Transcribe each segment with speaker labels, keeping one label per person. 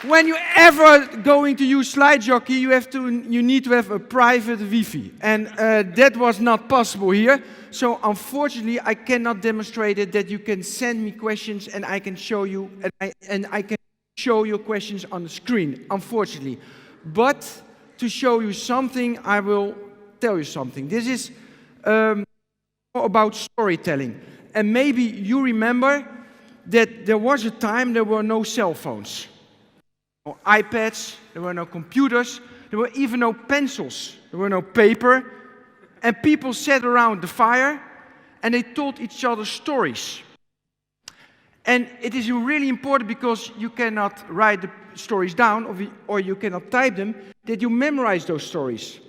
Speaker 1: when you ever going to use SlideJockey, you need to have a private Wi-Fi, and that was not possible here. So unfortunately, I cannot demonstrate it. That you can send me questions, and I can show you, and I can show your questions on the screen. Unfortunately, but to show you something, I will tell you something. This is about storytelling, and maybe you remember that there was a time there were no cell phones. No iPads, there were no computers, there were even no pencils, there were no paper, and people sat around the fire and they told each other stories. And it is really important, because you cannot write the stories down or you cannot type them, that you memorize those stories.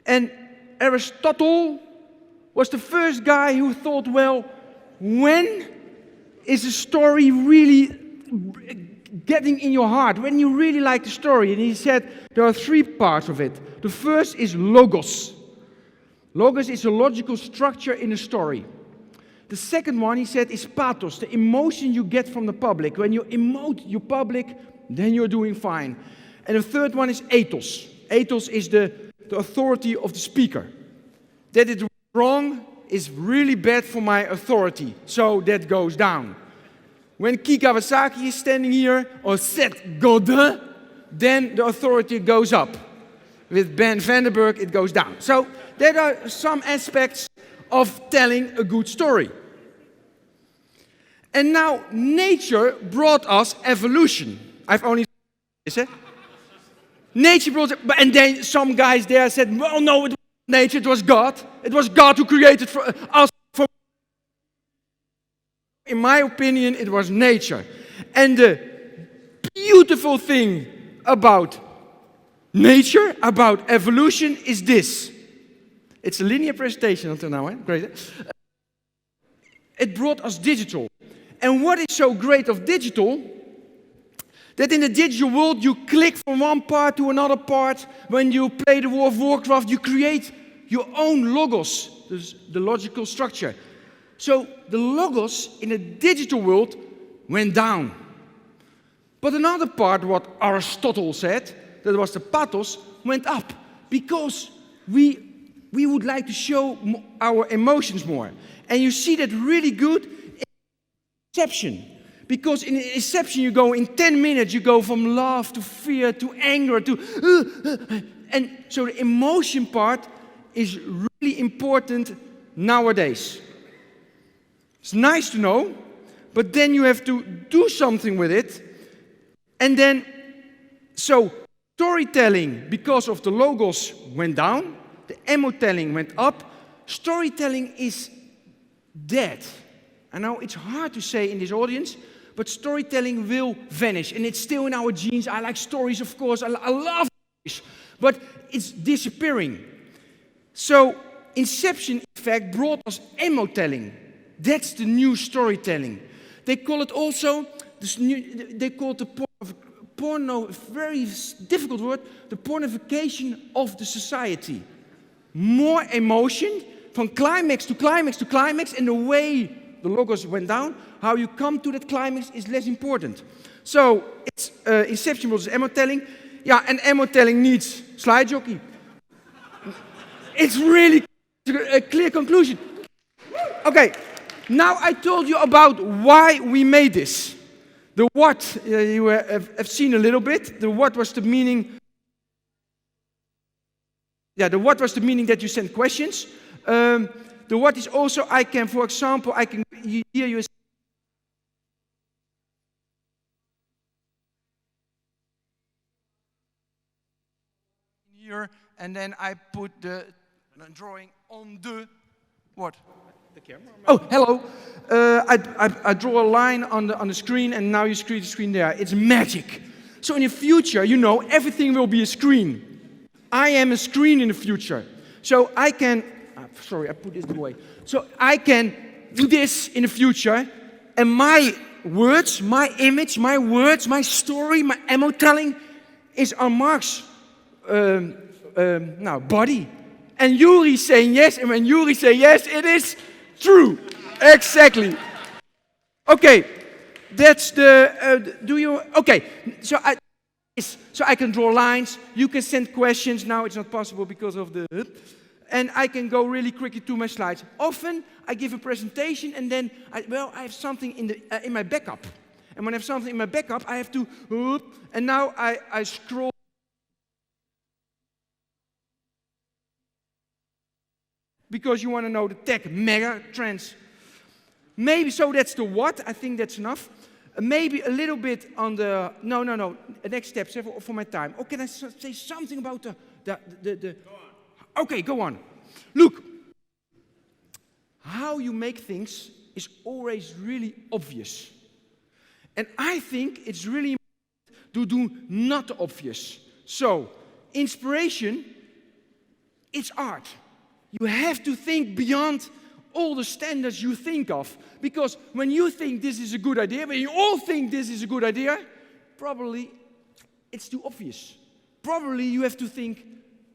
Speaker 1: And Aristotle was the first guy who thought, well, when is a story really getting in your heart, when you really like the story? And he said there are three parts of it. The first is logos. Logos is a logical structure in a story. The second one, he said, is pathos, the emotion you get from the public. When you emote your public, then you're doing fine. And the third one is ethos. Ethos is the authority of the speaker. That it's wrong is really bad for my authority, so that goes down. When Ki Kawasaki is standing here, or Seth Godin, then the authority goes up. With Ben van den Burg, it goes down. So there are some aspects of telling a good story. And now nature brought us evolution. I've only said this, nature brought it, and then some guys there said, well, no, it wasn't nature, it was God. It was God who created us. In my opinion, it was nature. And the beautiful thing about nature, about evolution, is this. It's a linear presentation until now, great. It brought us digital. And what is so great of digital, that in the digital world you click from one part to another part. When you play the World of Warcraft, you create your own logos, the logical structure. So the logos in the digital world went down. But another part, what Aristotle said, that was the pathos, went up. Because we would like to show our emotions more. And you see that really good in Inception. Because in Inception you go, in 10 minutes, you go from love to fear to anger to... and so the emotion part is really important nowadays. It's nice to know, but then you have to do something with it. And then, so storytelling, because of the logos, went down. The emotelling went up. Storytelling is dead. I know it's hard to say in this audience, but storytelling will vanish. And it's still in our genes. I like stories, of course. I love stories. But it's disappearing. So Inception, in fact, brought us emotelling. That's the new storytelling. They call it also, they call it the porno, very difficult word, the pornification of the society. More emotion, from climax to climax to climax, and the way the logos went down, how you come to that climax is less important. So, it's Inception was emotelling. Yeah, and emotelling needs SlideJockey. It's really a clear conclusion. Okay. Now I told you about why we made this. The what, you have seen a little bit. The what was the meaning. Yeah, the what was the meaning that you sent questions. The what is also, I can, for example, I can hear you here, and then I put the drawing on the what? The camera? Oh, hello. I draw a line on the screen, and now you see the screen there. It's magic. So in the future, you know, everything will be a screen. I am a screen in the future. So I can, sorry, I put this away. So I can do this in the future, and my words, my image, my words, my story, my emotelling is on Mark's body. And Yuri saying yes, and when Yuri say yes, it is true. Exactly. Okay, that's the, okay, so So I can draw lines. You can send questions. Now it's not possible because of the... And I can go really quickly to my slides. Often I give a presentation and then, I have something in my backup. And when I have something in my backup, I have to... And now I scroll. Because you want to know the tech mega trends. Maybe, so that's the what. I think that's enough. Maybe a little bit on the... No. Next steps for my time. Oh, can I say something about the... Go on. Okay, go on. Look. How you make things is always really obvious. And I think it's really important to do not obvious. So, inspiration, it's art. You have to think beyond all the standards you think of. Because when you think this is a good idea, when you all think this is a good idea, probably it's too obvious. Probably you have to think,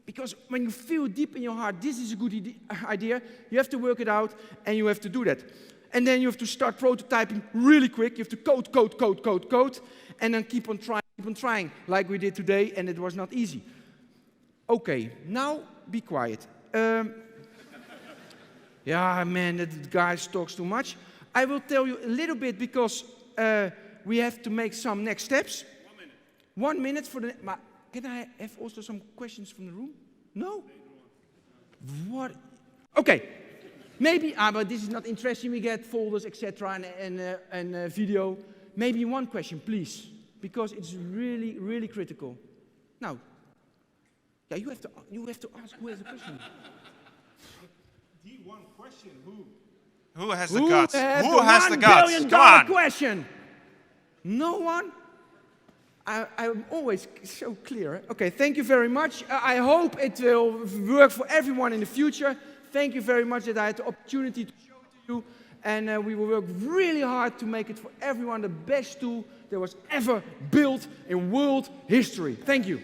Speaker 1: because when you feel deep in your heart this is a good idea, you have to work it out and you have to do that. And then you have to start prototyping really quick. You have to code, and then keep on trying, like we did today, and it was not easy. Okay, now be quiet. Yeah, man, that guy talks too much. I will tell you a little bit because we have to make some next steps. 1 minute for the... Can I have also some questions from the room? No? What? Okay. Maybe, but this is not interesting. We get folders, etc., and video. Maybe one question, please, because it's really, really critical. Now, yeah, you have to ask who has the question.
Speaker 2: The one question, who has the guts? Who has the guts?
Speaker 1: $1 billion question. No one. I'm always so clear. Okay, thank you very much. I hope it will work for everyone in the future. Thank you very much that I had the opportunity to show it to you. And we will work really hard to make it for everyone the best tool that was ever built in world history. Thank you.